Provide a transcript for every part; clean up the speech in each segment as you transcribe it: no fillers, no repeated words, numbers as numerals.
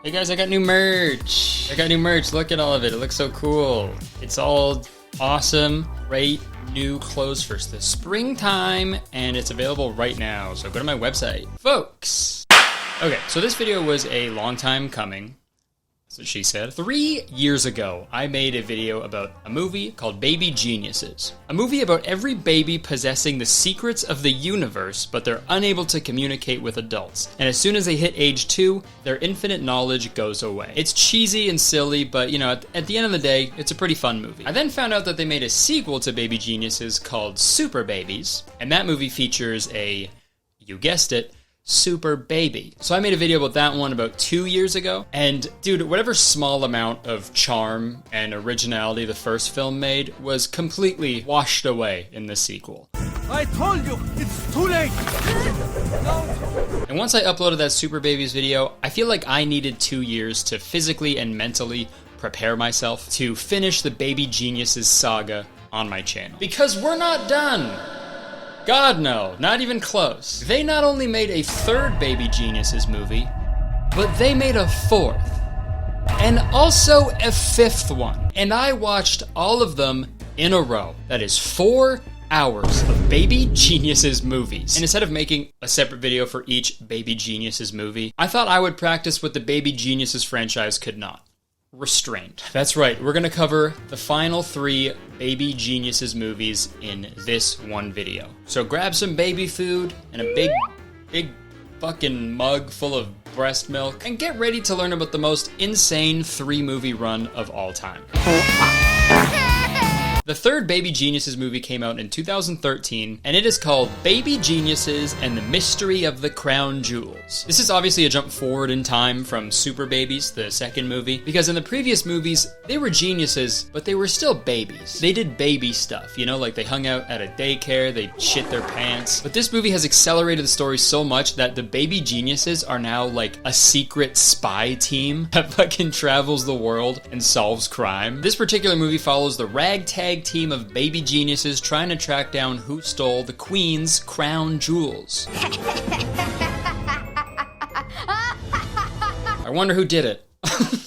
Hey guys, I got new merch. Look at all of it. It looks so cool. It's all awesome. Great new clothes for the springtime, and it's available right now. So go to my website, folks. Okay, so this video was a long time coming. That's what she said. 3 years ago, I made a video about a movie called Baby Geniuses. A movie about every baby possessing the secrets of the universe, but they're unable to communicate with adults. And as soon as they hit age 2, their infinite knowledge goes away. It's cheesy and silly, but you know, at the end of the day, it's a pretty fun movie. I then found out that they made a sequel to Baby Geniuses called Super Babies, and that movie features a, you guessed it, super baby. So I made a video about that one about 2 years ago, and dude, whatever small amount of charm and originality the first film made was completely washed away in the sequel. I told you, it's too late! And once I uploaded that Super Babies video, I feel like I needed 2 years to physically and mentally prepare myself to finish the Baby Geniuses saga on my channel. Because we're not done! God no, not even close. They not only made a third Baby Geniuses movie, but they made a fourth. And also a fifth one. And I watched all of them in a row. That is 4 hours of Baby Geniuses movies. And instead of making a separate video for each Baby Geniuses movie, I thought I would practice what the Baby Geniuses franchise could not. Restraint. That's right, we're gonna cover the final 3 Baby Geniuses movies in this one video. So grab some baby food and a big fucking mug full of breast milk and get ready to learn about the most insane 3-movie run of all time. The third Baby Geniuses movie came out in 2013, and it is called Baby Geniuses and the Mystery of the Crown Jewels. This is obviously a jump forward in time from Super Babies, the second movie, because in the previous movies, they were geniuses, but they were still babies. They did baby stuff, you know, like they hung out at a daycare, they shit their pants. But this movie has accelerated the story so much that the Baby Geniuses are now like a secret spy team that fucking travels the world and solves crime. This particular movie follows the ragtag team of baby geniuses trying to track down who stole the Queen's crown jewels. I wonder who did it.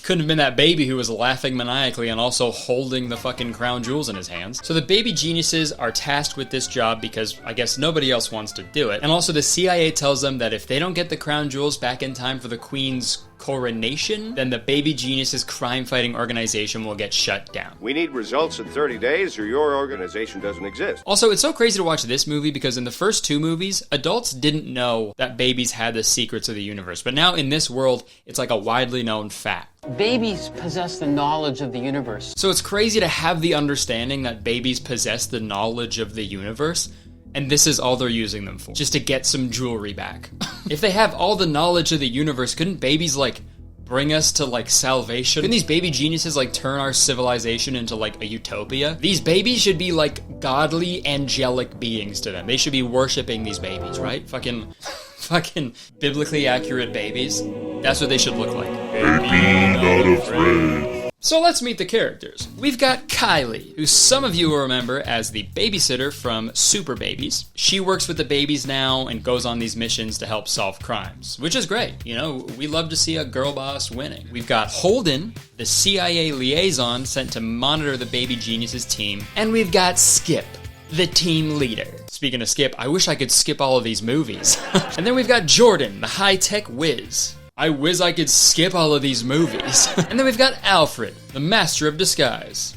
Couldn't have been that baby who was laughing maniacally and also holding the fucking crown jewels in his hands. So the Baby Geniuses are tasked with this job because I guess nobody else wants to do it. And also the CIA tells them that if they don't get the crown jewels back in time for the Queen's coronation, then the Baby Geniuses crime-fighting organization will get shut down. We need results in 30 days or your organization doesn't exist. Also, it's so crazy to watch this movie because in the first 2 movies, adults didn't know that babies had the secrets of the universe. But now in this world, it's like a widely known fact. Babies possess the knowledge of the universe. So it's crazy to have the understanding that babies possess the knowledge of the universe, and this is all they're using them for, just to get some jewelry back. If they have all the knowledge of the universe, couldn't babies, like, bring us to, like, salvation? Couldn't these baby geniuses, like, turn our civilization into, like, a utopia? These babies should be, like, godly, angelic beings to them. They should be worshipping these babies, right? Fucking biblically accurate babies. That's what they should look like. Baby not afraid. So let's meet the characters. We've got Kylie, who some of you will remember as the babysitter from Super Babies. She works with the babies now and goes on these missions to help solve crimes, which is great. You know, we love to see a girl boss winning. We've got Holden, the CIA liaison sent to monitor the Baby Geniuses team. And we've got Skip, the team leader. Speaking of Skip, I wish I could skip all of these movies. And then we've got Jordan, the high-tech whiz. I wish I could skip all of these movies. And then we've got Alfred, the master of disguise.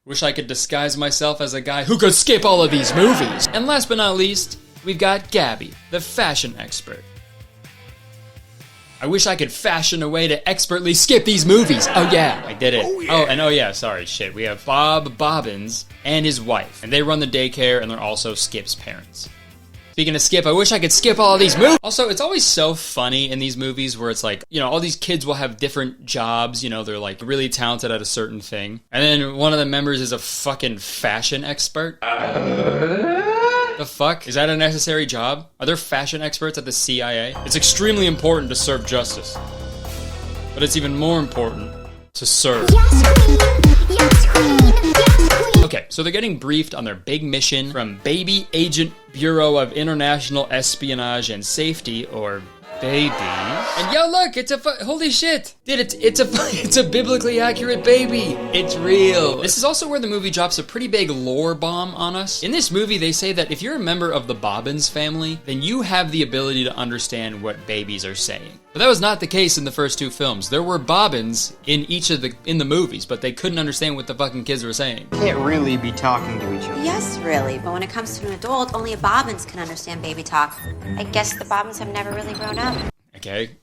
Wish I could disguise myself as a guy who could skip all of these movies. And last but not least, we've got Gabby, the fashion expert. I wish I could fashion a way to expertly skip these movies. Oh yeah, I did it. Oh yeah, sorry, shit. We have Bob Bobbins and his wife, and they run the daycare, and they're also Skip's parents. Speaking of Skip, I wish I could skip all of these movies. Also, it's always so funny in these movies where it's like, you know, all these kids will have different jobs, you know, they're like really talented at a certain thing. And then one of the members is a fucking fashion expert. The fuck? Is that a necessary job? Are there fashion experts at the CIA? It's extremely important to serve justice. But it's even more important to serve. Yes, queen. Yes, queen. Yes, queen. Okay, so they're getting briefed on their big mission from Baby Agent Bureau of International Espionage and Safety, or BABIES. And yo, look, it's a holy shit. Dude, it's a biblically accurate baby. It's real. This is also where the movie drops a pretty big lore bomb on us. In this movie, they say that if you're a member of the Bobbins family, then you have the ability to understand what babies are saying. But that was not the case in the first two films. There were Bobbins in the movies, but they couldn't understand what the fucking kids were saying. Can't really be talking to each other. Yes, really, but when it comes to an adult, only a Bobbins can understand baby talk. I guess the Bobbins have never really grown up. Okay.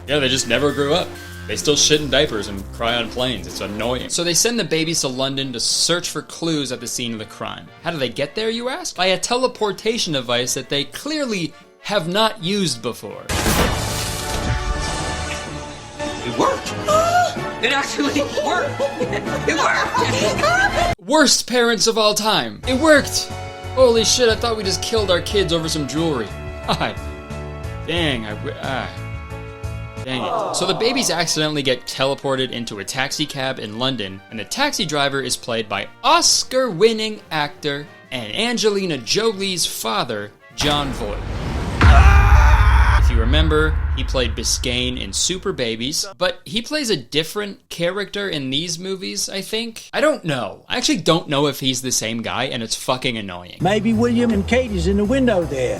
Yeah, they just never grew up. They still shit in diapers and cry on planes. It's annoying. So they send the babies to London to search for clues at the scene of the crime. How do they get there, you ask? By a teleportation device that they clearly have not used before. It worked! It actually worked! It worked! Worst parents of all time. It worked! Holy shit, I thought we just killed our kids over some jewelry. God. Dang, dang it. So the babies accidentally get teleported into a taxi cab in London, and the taxi driver is played by Oscar-winning actor and Angelina Jolie's father, John Voight. If you remember, he played Biscayne in Super Babies, but he plays a different character in these movies, I think. I don't know. I actually don't know if he's the same guy, and it's fucking annoying. Maybe William and Katie's in the window there.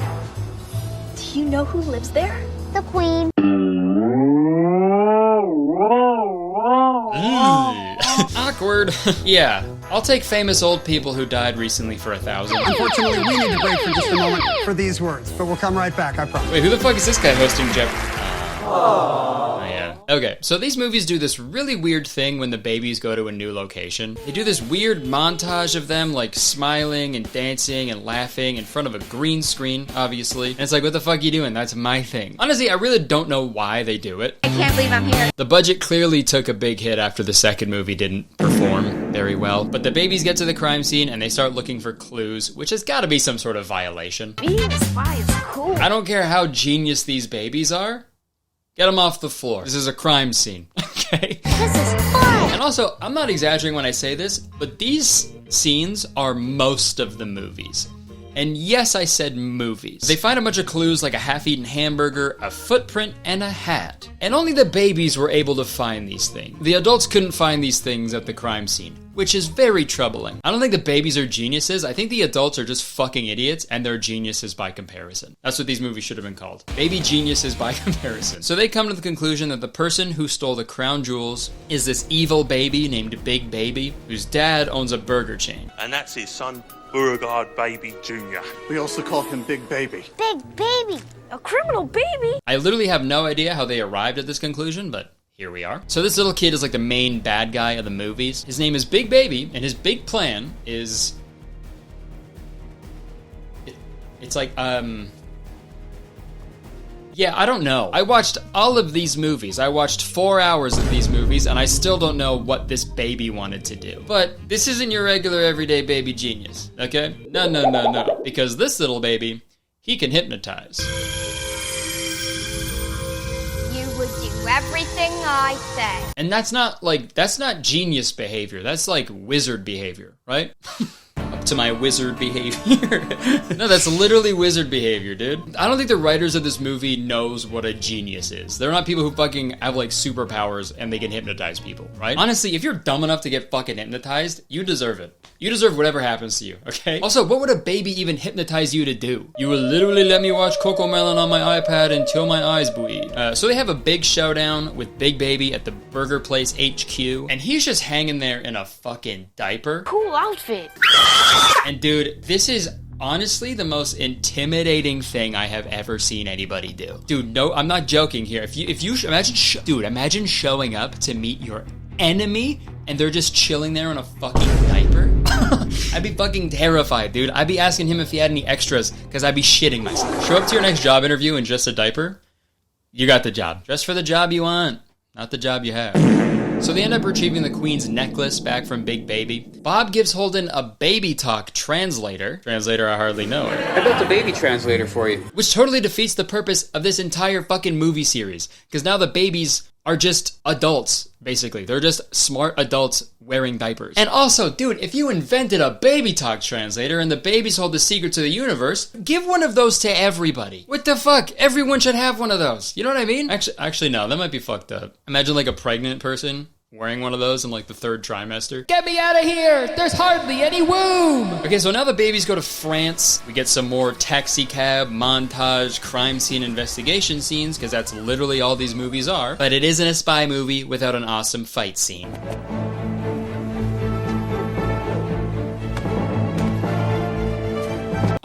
Do you know who lives there? The Queen. Awkward. Yeah, I'll take famous old people who died recently for 1,000. Unfortunately, we need to break for just a moment for these words, but we'll come right back, I promise. Wait, who the fuck is this guy hosting Jeopardy? Oh, yeah. Okay, so these movies do this really weird thing when the babies go to a new location. They do this weird montage of them, like, smiling and dancing and laughing in front of a green screen, obviously. And it's like, what the fuck are you doing? That's my thing. Honestly, I really don't know why they do it. I can't believe I'm here. The budget clearly took a big hit after the second movie didn't perform very well. But the babies get to the crime scene and they start looking for clues, which has got to be some sort of violation. Being a spy is cool. I don't care how genius these babies are. Get them off the floor. This is a crime scene, okay? This is fun. And also, I'm not exaggerating when I say this, but these scenes are most of the movies. And yes, I said movies. They find a bunch of clues like a half-eaten hamburger, a footprint, and a hat. And only the babies were able to find these things. The adults couldn't find these things at the crime scene, which is very troubling. I don't think the babies are geniuses. I think the adults are just fucking idiots, and they're geniuses by comparison. That's what these movies should have been called. Baby geniuses by comparison. So they come to the conclusion that the person who stole the crown jewels is this evil baby named Big Baby, whose dad owns a burger chain. And that's his son, Beauregard Baby Jr. We also call him Big Baby. Big baby. A criminal baby. I literally have no idea how they arrived at this conclusion, but here we are. So this little kid is like the main bad guy of the movies. His name is Big Baby, and his big plan is... It's like, yeah, I don't know. I watched all of these movies. I watched 4 hours of these movies, and I still don't know what this baby wanted to do. But this isn't your regular everyday baby genius, okay? No. Because this little baby, he can hypnotize. You would do everything I say. And that's not genius behavior. That's like wizard behavior, right? Up to my wizard behavior. No, that's literally wizard behavior, dude. I don't think the writers of this movie knows what a genius is. They're not people who fucking have like superpowers and they can hypnotize people, right? Honestly, if you're dumb enough to get fucking hypnotized, you deserve it. You deserve whatever happens to you, okay? Also, what would a baby even hypnotize you to do? You will literally let me watch Coco Melon on my iPad until my eyes bleed. So they have a big showdown with Big Baby at the Burger Place HQ, and he's just hanging there in a fucking diaper. Cool outfit. And dude, this is honestly the most intimidating thing I have ever seen anybody do. Dude, no, I'm not joking here. If you imagine showing up to meet your enemy and they're just chilling there in a fucking diaper. I'd be fucking terrified, dude. I'd be asking him if he had any extras because I'd be shitting myself. Show up to your next job interview in just a diaper. You got the job. Dress for the job you want, not the job you have. So they end up retrieving the Queen's necklace back from Big Baby. Bob gives Holden a baby talk translator. Translator I hardly know. I built a baby translator for you. Which totally defeats the purpose of this entire fucking movie series. Because now the babies are just adults, basically. They're just smart adults wearing diapers. And also, dude, if you invented a baby talk translator and the babies hold the secrets of the universe, give one of those to everybody. What the fuck? Everyone should have one of those. You know what I mean? Actually, no, that might be fucked up. Imagine like a pregnant person wearing one of those in like the 3rd trimester. Get me out of here! There's hardly any womb! Okay, so now the babies go to France. We get some more taxi cab, montage, crime scene investigation scenes, because that's literally all these movies are. But it isn't a spy movie without an awesome fight scene.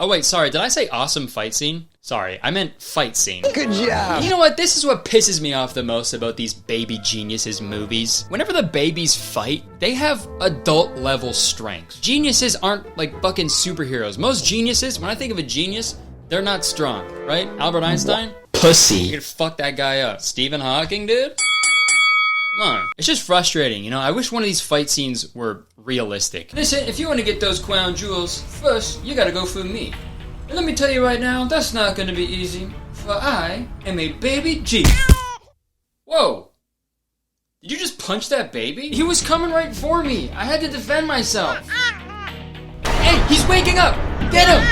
Oh wait, sorry, did I say awesome fight scene? Sorry, I meant fight scene. Good job. You know what? This is what pisses me off the most about these Baby Geniuses movies. Whenever the babies fight, they have adult level strength. Geniuses aren't like fucking superheroes. Most geniuses, when I think of a genius, they're not strong, right? Albert Einstein? Pussy. You could fuck that guy up. Stephen Hawking, dude? Come on. It's just frustrating, you know? I wish one of these fight scenes were realistic. Listen, if you want to get those crown jewels, first, you gotta go through me. And let me tell you right now, that's not gonna be easy, for I am a baby G. Whoa. Did you just punch that baby? He was coming right for me. I had to defend myself. Hey, he's waking up! Get him!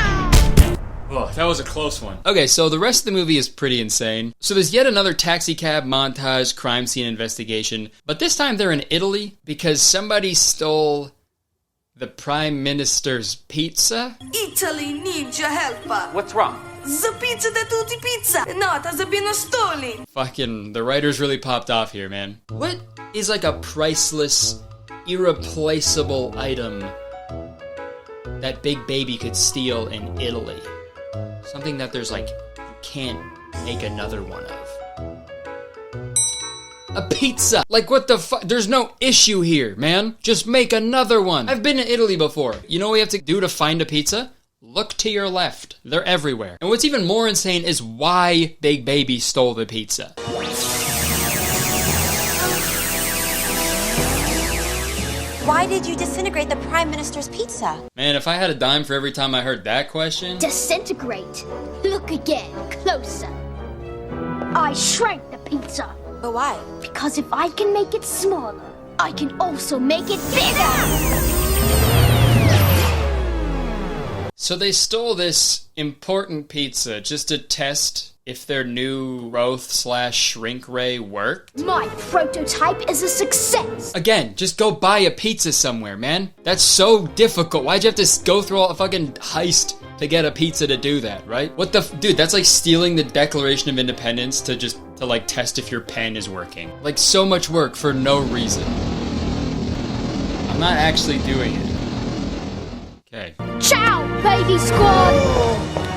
Oh, that was a close one. Okay, so the rest of the movie is pretty insane. So there's yet another taxi cab montage, crime scene investigation, but this time they're in Italy because somebody stole the Prime Minister's pizza? Italy needs your help. What's wrong? The pizza da tutti pizza, not has been stolen. Fucking, the writers really popped off here, man. What is like a priceless, irreplaceable item that Big Baby could steal in Italy? Something that there's like, you can't make another one of. A pizza! Like what the fuck? There's no issue here, man. Just make another one. I've been to Italy before. You know what we have to do to find a pizza? Look to your left. They're everywhere. And what's even more insane is why Big Baby stole the pizza. Why did you disintegrate the Prime Minister's pizza? Man, if I had a dime for every time I heard that question... Disintegrate. Look again, closer. I shrank the pizza. But why? Because if I can make it smaller, I can also make it bigger! So they stole this important pizza just to test if their new growth/shrink ray worked? My prototype is a success! Again, just go buy a pizza somewhere, man. That's so difficult. Why'd you have to go through all a fucking heist to get a pizza to do that, right? What the dude, that's like stealing the Declaration of Independence to like test if your pen is working. Like so much work for no reason. I'm not actually doing it. Okay. Ciao, baby squad!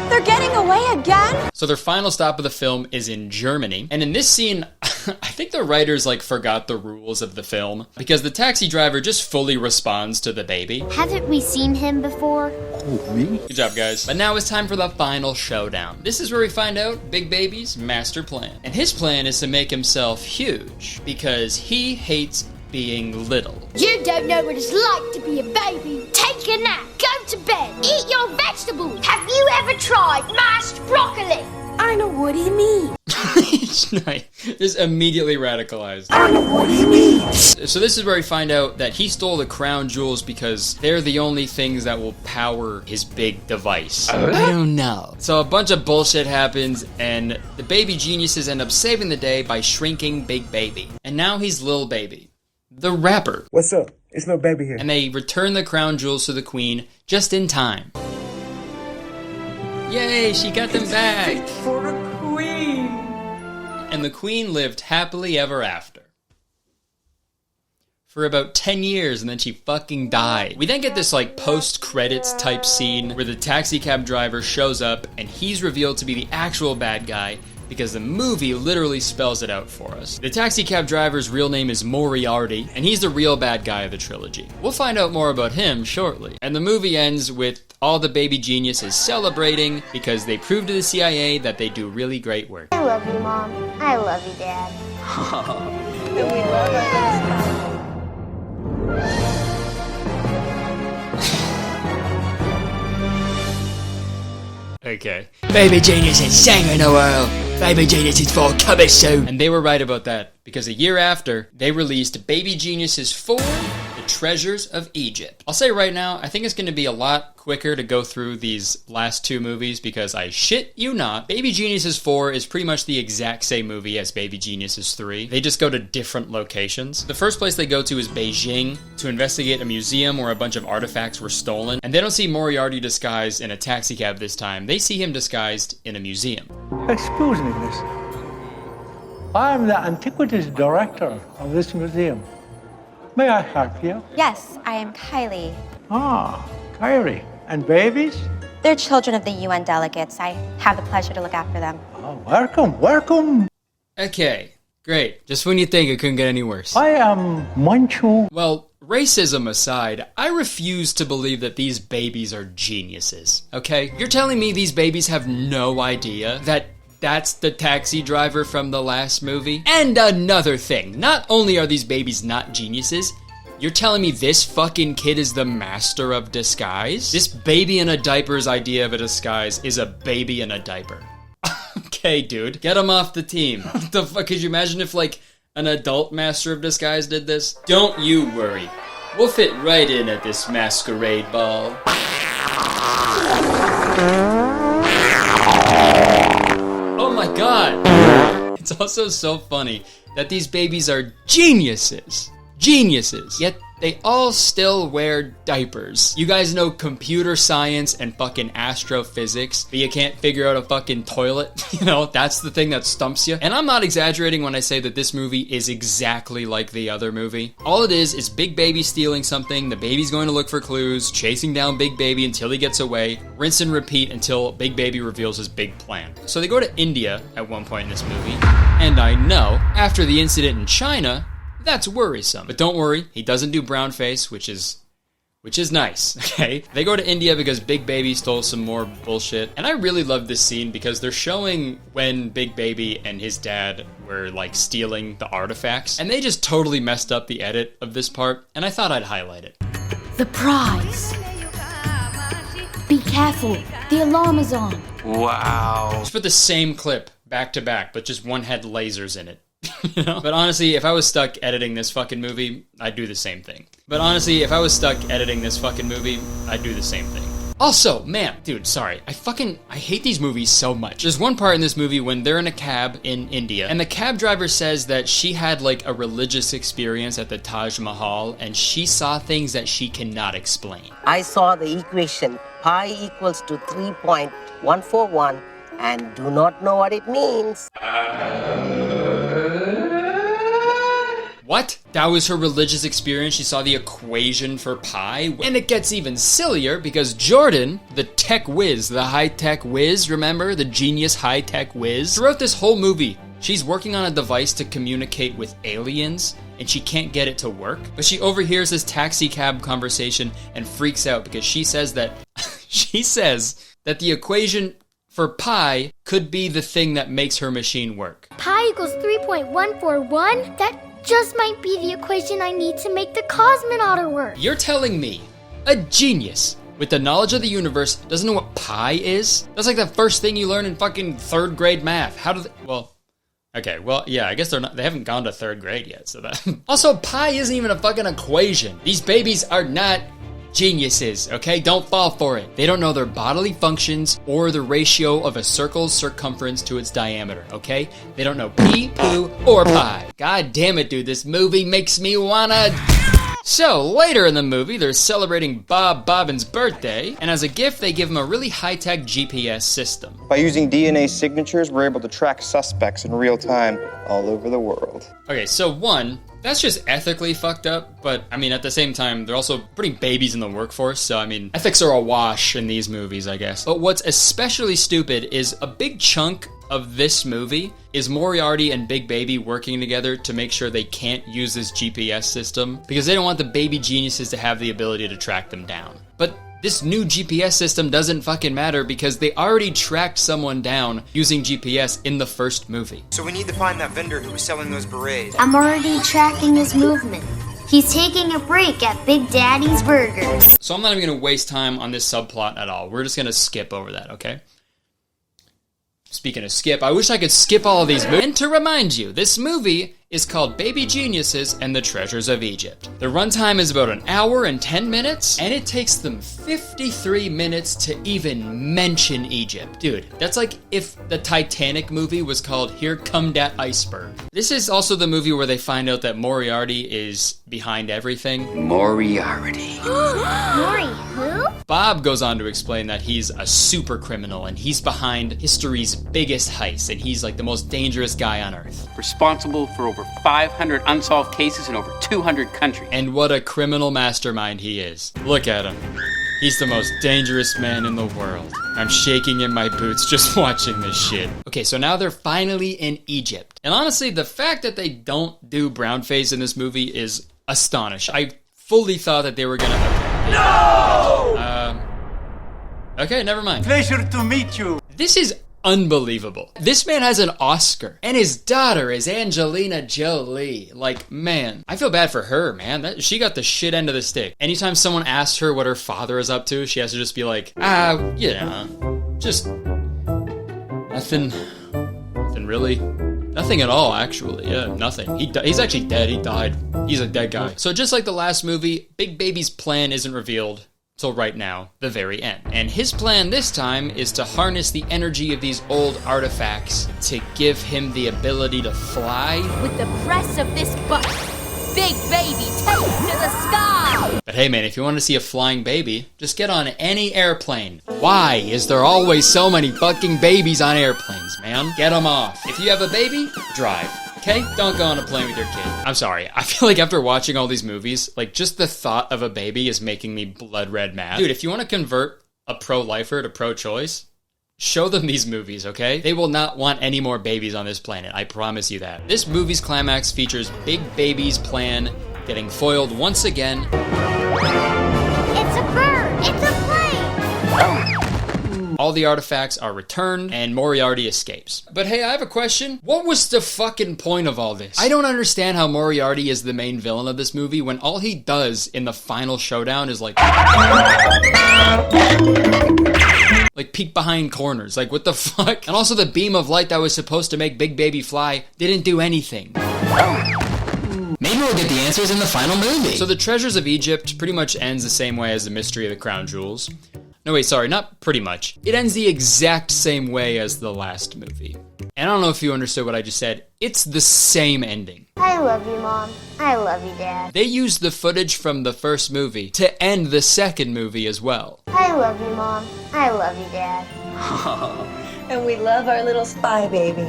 They're getting away again? So their final stop of the film is in Germany. And in this scene, I think the writers like forgot the rules of the film because the taxi driver just fully responds to the baby. Haven't we seen him before? Oh, me? Good job, guys. But now it's time for the final showdown. This is where we find out Big Baby's master plan. And his plan is to make himself huge because he hates being little. You don't know what it's like to be a baby. Take a nap, go to bed, eat your vegetables. Have you ever tried mashed broccoli? I know what he means. Just immediately radicalized. I know what he means. So this is where we find out that he stole the crown jewels because they're the only things that will power his big device. I don't know. So a bunch of bullshit happens and the baby geniuses end up saving the day by shrinking Big Baby. And now he's Lil Baby, the rapper. What's up? It's Lil Baby here. And they return the crown jewels to the queen just in time. Yay, she got them back! For a queen. And the queen lived happily ever after. For about 10 years, and then she fucking died. We then get this like post-credits type scene where the taxi cab driver shows up and he's revealed to be the actual bad guy because the movie literally spells it out for us. The taxi cab driver's real name is Moriarty, and he's the real bad guy of the trilogy. We'll find out more about him shortly. And the movie ends with all the baby geniuses celebrating because they proved to the CIA that they do really great work. I love you, Mom. I love you, Dad. And we love our Okay. Baby geniuses, sing in the world. Baby Geniuses 4 coming soon. And they were right about that, because a year after, they released Baby Geniuses 4, The Treasures of Egypt. I'll say right now, I think it's going to be a lot quicker to go through these last two movies, because I shit you not, Baby Geniuses 4 is pretty much the exact same movie as Baby Geniuses 3. They just go to different locations. The first place they go to is Beijing to investigate a museum where a bunch of artifacts were stolen, and they don't see Moriarty disguised in a taxicab this time. They see him disguised in a museum. Excuse me, miss. I'm the antiquities director of this museum. May I help you? Yes, I am Kylie. Ah, Kyrie. And babies? They're children of the UN delegates. I have the pleasure to look after them. Oh, welcome, welcome. Okay, great. Just when you think it couldn't get any worse. I am Manchu. Well, racism aside, I refuse to believe that these babies are geniuses, okay? You're telling me these babies have no idea that that's the taxi driver from the last movie? And another thing, not only are these babies not geniuses, you're telling me this fucking kid is the master of disguise? This baby in a diaper's idea of a disguise is a baby in a diaper. Okay, dude, get him off the team. What the fuck? Could you imagine if, like, an adult master of disguise did this? Don't you worry. We'll fit right in at this masquerade ball. Oh my god! It's also so funny that these babies are geniuses. Geniuses. Yet they all still wear diapers. You guys know computer science and fucking astrophysics, but you can't figure out a fucking toilet? You know, that's the thing that stumps you. And I'm not exaggerating when I say that this movie is exactly like the other movie. All it is Big Baby stealing something, the baby's going to look for clues, chasing down Big Baby until he gets away, rinse and repeat until Big Baby reveals his big plan. So they go to India at one point in this movie, and I know, after the incident in China, that's worrisome. But don't worry, he doesn't do brown face, which is nice, okay? They go to India because Big Baby stole some more bullshit. And I really love this scene because they're showing when Big Baby and his dad were, like, stealing the artifacts. And they just totally messed up the edit of this part, and I thought I'd highlight it. The prize. Be careful, the alarm is on. Wow. Just put the same clip back to back, but just one had lasers in it. You know? But honestly, if I was stuck editing this fucking movie, I'd do the same thing. Also, man, dude, sorry. I hate these movies so much. There's one part in this movie when they're in a cab in India, and the cab driver says that she had, like, a religious experience at the Taj Mahal, and she saw things that she cannot explain. I saw the equation pi equals to 3.141 and do not know what it means. What? That was her religious experience? She saw the equation for pi? And it gets even sillier because Jordan, the tech whiz, the high-tech whiz, remember? The genius high-tech whiz? Throughout this whole movie, she's working on a device to communicate with aliens, and she can't get it to work. But she overhears this taxi cab conversation and freaks out because she says that the equation for pi could be the thing that makes her machine work. Pi equals 3.141? That just might be the equation I need to make the cosmonaut work. You're telling me a genius with the knowledge of the universe doesn't know what pi is? That's like the first thing you learn in fucking third grade math. How do they, I guess they haven't gone to third grade yet, so that. Also, pi isn't even a fucking equation. These babies are not geniuses, okay? Don't fall for it. They don't know their bodily functions or the ratio of a circle's circumference to its diameter, okay? They don't know pee, poo, or pi. God damn it, dude, this movie makes me wanna... So, later in the movie, they're celebrating Bob Bobbin's birthday, and as a gift, they give him a really high-tech GPS system. By using DNA signatures, we're able to track suspects in real time all over the world. Okay, so one, that's just ethically fucked up, but, I mean, at the same time, they're also putting babies in the workforce, so, I mean, ethics are awash in these movies, I guess. But what's especially stupid is a big chunk of this movie is Moriarty and Big Baby working together to make sure they can't use this GPS system, because they don't want the baby geniuses to have the ability to track them down. But this new GPS system doesn't fucking matter because they already tracked someone down using GPS in the first movie. So we need to find that vendor who was selling those berets. I'm already tracking his movement. He's taking a break at Big Daddy's Burgers. So I'm not even gonna waste time on this subplot at all. We're just gonna skip over that, okay? Speaking of skip, I wish I could skip all of these movies. And to remind you, this movie is called Baby Geniuses and the Treasures of Egypt. The runtime is about 1 hour and 10 minutes, and it takes them 53 minutes to even mention Egypt. Dude, that's like if the Titanic movie was called Here Come Dat Iceberg. This is also the movie where they find out that Moriarty is behind everything. Moriarty. Maury, who? Bob goes on to explain that he's a super criminal and he's behind history's biggest heist, and he's like the most dangerous guy on earth. Responsible for over 500 unsolved cases in over 200 countries. And what a criminal mastermind he is. Look at him. He's the most dangerous man in the world. I'm shaking in my boots just watching this shit. Okay, so now they're finally in Egypt. And honestly, the fact that they don't do brownface in this movie is astonishing. I fully thought that they were gonna... No! Okay, never mind. Pleasure to meet you. This is unbelievable. This man has an Oscar, and his daughter is Angelina Jolie. Like, man, I feel bad for her, man. She got the shit end of the stick. Anytime someone asks her what her father is up to, she has to just be like, yeah, just nothing really. Nothing at all, actually. Yeah, nothing. He's actually dead. He died. He's a dead guy. So just like the last movie, Big Baby's plan isn't revealed till right now, the very end. And his plan this time is to harness the energy of these old artifacts to give him the ability to fly. With the press of this button, Big Baby takes to the sky! But hey man, if you want to see a flying baby, just get on any airplane. Why is there always so many fucking babies on airplanes, man? Get them off. If you have a baby, drive. Okay? Don't go on a plane with your kid. I'm sorry. I feel like after watching all these movies, like just the thought of a baby is making me blood red mad. Dude, if you want to convert a pro-lifer to pro-choice, show them these movies, okay? They will not want any more babies on this planet. I promise you that. This movie's climax features Big Baby's plan getting foiled once again. It's a bird! It's a plane! All the artifacts are returned, and Moriarty escapes. But hey, I have a question. What was the fucking point of all this? I don't understand how Moriarty is the main villain of this movie when all he does in the final showdown is like peek behind corners. Like, what the fuck? And also the beam of light that was supposed to make Big Baby fly didn't do anything. Maybe we'll get the answers in the final movie. So the Treasures of Egypt pretty much ends the same way as the Mystery of the Crown Jewels. No, wait, sorry, not pretty much. It ends the exact same way as the last movie. And I don't know if you understood what I just said. It's the same ending. I love you, Mom. I love you, Dad. They used the footage from the first movie to end the second movie as well. I love you, Mom. I love you, Dad. And we love our little spy baby.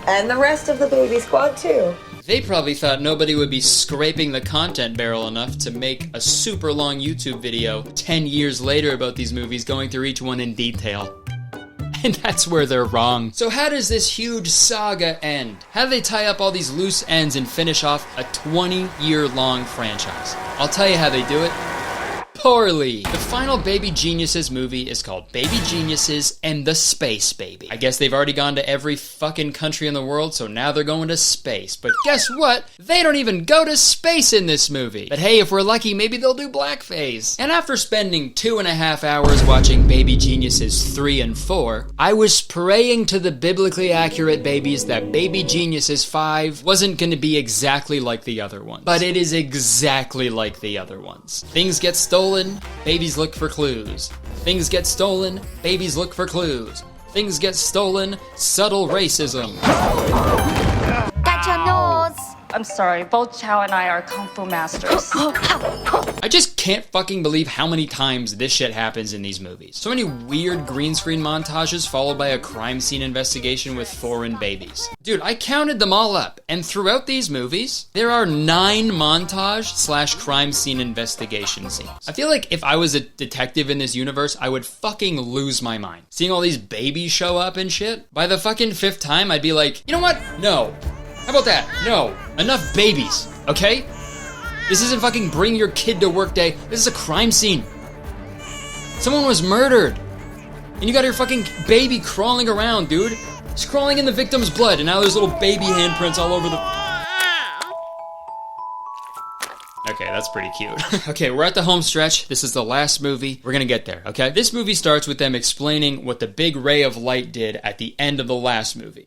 And the rest of the baby squad, too. They probably thought nobody would be scraping the content barrel enough to make a super long YouTube video 10 years later about these movies, going through each one in detail. And that's where they're wrong. So how does this huge saga end? How do they tie up all these loose ends and finish off a 20-year-long franchise? I'll tell you how they do it. Poorly. The final Baby Geniuses movie is called Baby Geniuses and the Space Baby. I guess they've already gone to every fucking country in the world, so now they're going to space. But guess what? They don't even go to space in this movie. But hey, if we're lucky, maybe they'll do blackface. And after spending 2.5 hours watching Baby Geniuses 3 and 4, I was praying to the biblically accurate babies that Baby Geniuses 5 wasn't going to be exactly like the other ones. But it is exactly like the other ones. Things get stolen, babies look for clues. Things get stolen, babies look for clues. Things get stolen, subtle racism. Got your nose. I'm sorry, both Chow and I are Kung Fu masters. I just can't fucking believe how many times this shit happens in these movies. So many weird green screen montages followed by a crime scene investigation with foreign babies. Dude, I counted them all up, and throughout these movies, there are 9 montage/crime scene investigation scenes. I feel like if I was a detective in this universe, I would fucking lose my mind. Seeing all these babies show up and shit, by the fucking 5th time, I'd be like, you know what? No. How about that? No. Enough babies, okay? This isn't fucking bring your kid to work day. This is a crime scene. Someone was murdered. And you got your fucking baby crawling around, dude. He's crawling in the victim's blood, and now there's little baby handprints all over the... Okay, that's pretty cute. Okay, we're at the home stretch. This is the last movie. We're gonna get there, okay? This movie starts with them explaining what the big ray of light did at the end of the last movie.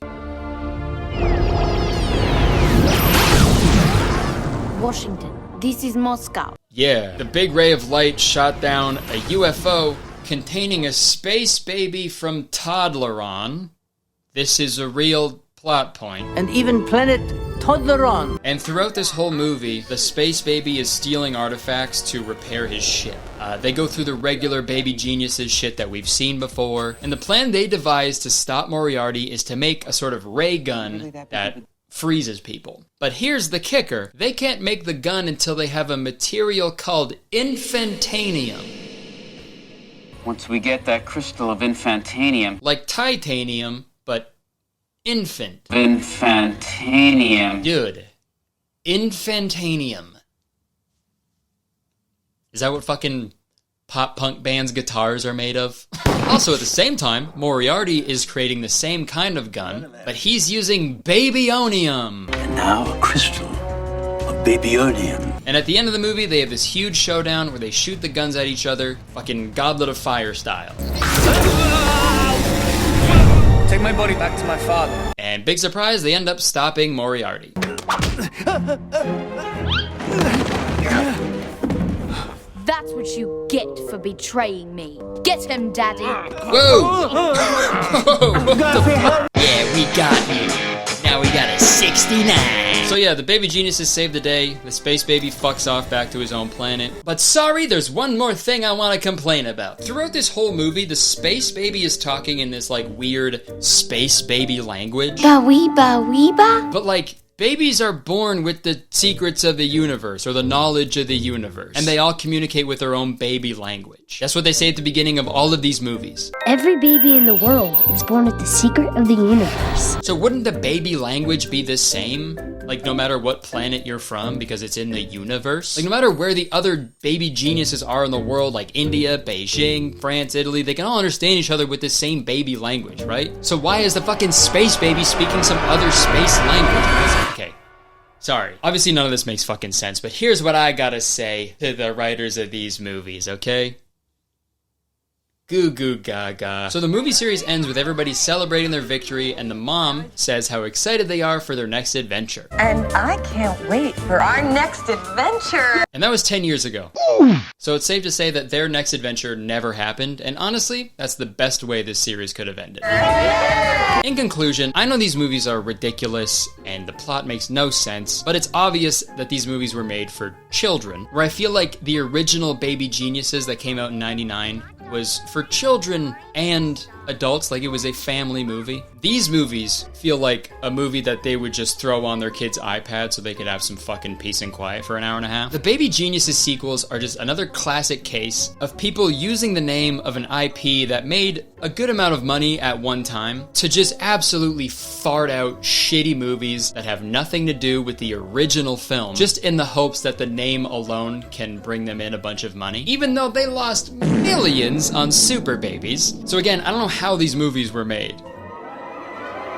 Washington, this is Moscow. Yeah, the big ray of light shot down a UFO containing a space baby from Toddleron. This is a real plot point. And even planet Toddleron. And throughout this whole movie, the space baby is stealing artifacts to repair his ship. They go through the regular baby geniuses shit that we've seen before, and the plan they devise to stop Moriarty is to make a sort of ray gun that freezes people. But here's the kicker. They can't make the gun until they have a material called infantanium. Once we get that crystal of infantanium... Like titanium, but infant. Infantanium. Dude. Infantanium. Is that what fucking pop-punk bands' guitars are made of? Also, at the same time, Moriarty is creating the same kind of gun, but he's using babyonium. And now a crystal of babyonium. And at the end of the movie, they have this huge showdown where they shoot the guns at each other, fucking Goblet of Fire style. Take my body back to my father. And big surprise, they end up stopping Moriarty. That's what you get for betraying me. Get him, Daddy. Whoa! What the fuck? Yeah, we got you. Now we got a 69. So yeah, the baby geniuses save the day. The space baby fucks off back to his own planet. But sorry, there's one more thing I want to complain about. Throughout this whole movie, the space baby is talking in this like weird space baby language. Ba-wee-ba-wee-ba? But like, babies are born with the secrets of the universe, or the knowledge of the universe, and they all communicate with their own baby language. That's what they say at the beginning of all of these movies. Every baby in the world is born with the secret of the universe. So wouldn't the baby language be the same? Like, no matter what planet you're from, because it's in the universe? Like, no matter where the other baby geniuses are in the world, like India, Beijing, France, Italy, they can all understand each other with the same baby language, right? So why is the fucking space baby speaking some other space language? Okay, sorry. Obviously none of this makes fucking sense, but here's what I gotta say to the writers of these movies, okay? Goo goo gaga. So the movie series ends with everybody celebrating their victory, and the mom says how excited they are for their next adventure. And I can't wait for our next adventure. And that was 10 years ago. So it's safe to say that their next adventure never happened, and honestly, that's the best way this series could have ended. In conclusion, I know these movies are ridiculous and the plot makes no sense, but it's obvious that these movies were made for children, where I feel like the original Baby Geniuses that came out in '99 was for children and adults, like it was a family movie. These movies feel like a movie that they would just throw on their kids' iPad so they could have some fucking peace and quiet for an hour and a half. The Baby Geniuses sequels are just another classic case of people using the name of an IP that made a good amount of money at one time to just absolutely fart out shitty movies that have nothing to do with the original film, just in the hopes that the name alone can bring them in a bunch of money, even though they lost millions on Super Babies. So again, I don't know how these movies were made.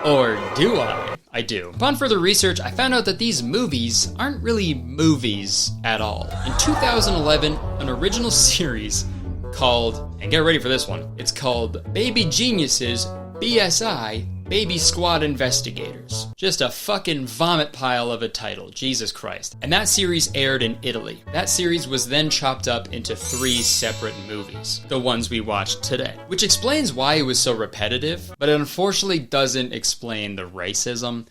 Or do I? I do. Upon further research, I found out that these movies aren't really movies at all. In 2011, an original series called, and get ready for this one, it's called Baby Geniuses BSI Baby Squad Investigators. Just a fucking vomit pile of a title, Jesus Christ. And that series aired in Italy. That series was then chopped up into 3 separate movies, the ones we watched today. Which explains why it was so repetitive, but it unfortunately doesn't explain the racism,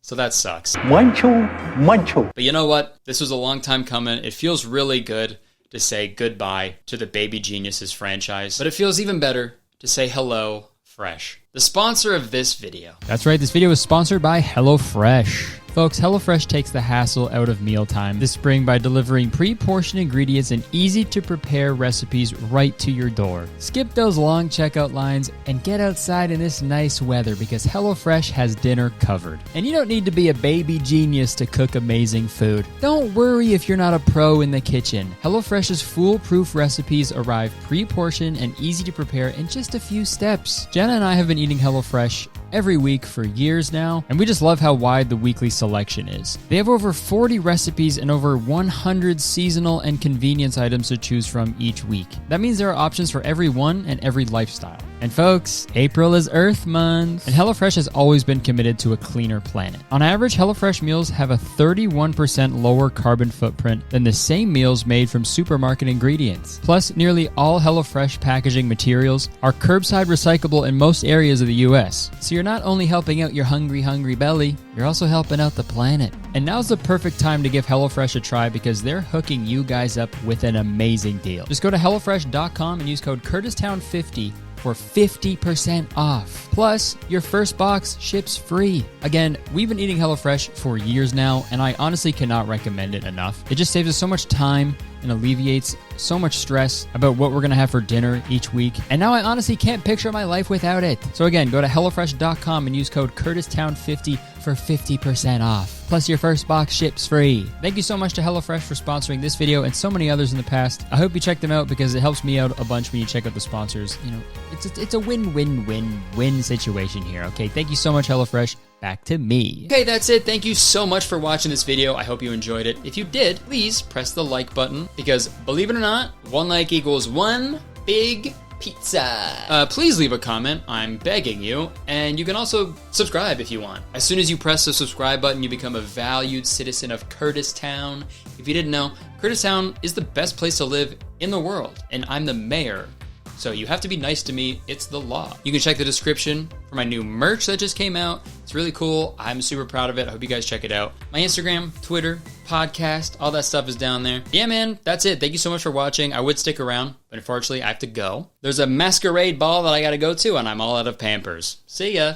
so that sucks. Mancho. But you know what? This was a long time coming. It feels really good to say goodbye to the Baby Geniuses franchise, but it feels even better to say hello, Fresh, the sponsor of this video. That's right, this video is sponsored by HelloFresh. Folks, HelloFresh takes the hassle out of mealtime this spring by delivering pre-portioned ingredients and easy-to-prepare recipes right to your door. Skip those long checkout lines and get outside in this nice weather because HelloFresh has dinner covered. And you don't need to be a baby genius to cook amazing food. Don't worry if you're not a pro in the kitchen. HelloFresh's foolproof recipes arrive pre-portioned and easy to prepare in just a few steps. Jenna and I have been eating HelloFresh every week for years now, and we just love how wide the weekly selection is. They have over 40 recipes and over 100 seasonal and convenience items to choose from each week. That means there are options for everyone and every lifestyle. And folks, April is Earth Month, and HelloFresh has always been committed to a cleaner planet. On average, HelloFresh meals have a 31% lower carbon footprint than the same meals made from supermarket ingredients. Plus, nearly all HelloFresh packaging materials are curbside recyclable in most areas of the US. So you're not only helping out your hungry belly, you're also helping out the planet. And now's the perfect time to give HelloFresh a try because they're hooking you guys up with an amazing deal. Just go to HelloFresh.com and use code CurtisTown50 for 50% off. Plus, your first box ships free. Again, we've been eating HelloFresh for years now, and I honestly cannot recommend it enough. It just saves us so much time and alleviates so much stress about what we're gonna have for dinner each week. And now I honestly can't picture my life without it. So again, go to HelloFresh.com and use code CurtisTown50 for 50% off. Plus your first box ships free. Thank you so much to HelloFresh for sponsoring this video and so many others in the past. I hope you check them out because it helps me out a bunch when you check out the sponsors. You know, it's a win-win-win-win situation here, okay? Thank you so much, HelloFresh. Back to me. Okay, that's it. Thank you so much for watching this video. I hope you enjoyed it. If you did, please press the like button because believe it or not, one like equals one big pizza. Please leave a comment. I'm begging you. And you can also subscribe if you want. As soon as you press the subscribe button, you become a valued citizen of Curtistown. If you didn't know, Curtistown is the best place to live in the world. And I'm the mayor. So you have to be nice to me. It's the law. You can check the description for my new merch that just came out. It's really cool. I'm super proud of it. I hope you guys check it out. My Instagram, Twitter, podcast, all that stuff is down there. Yeah, man, that's it. Thank you so much for watching. I would stick around, but unfortunately I have to go. There's a masquerade ball that I gotta go to, and I'm all out of Pampers. See ya.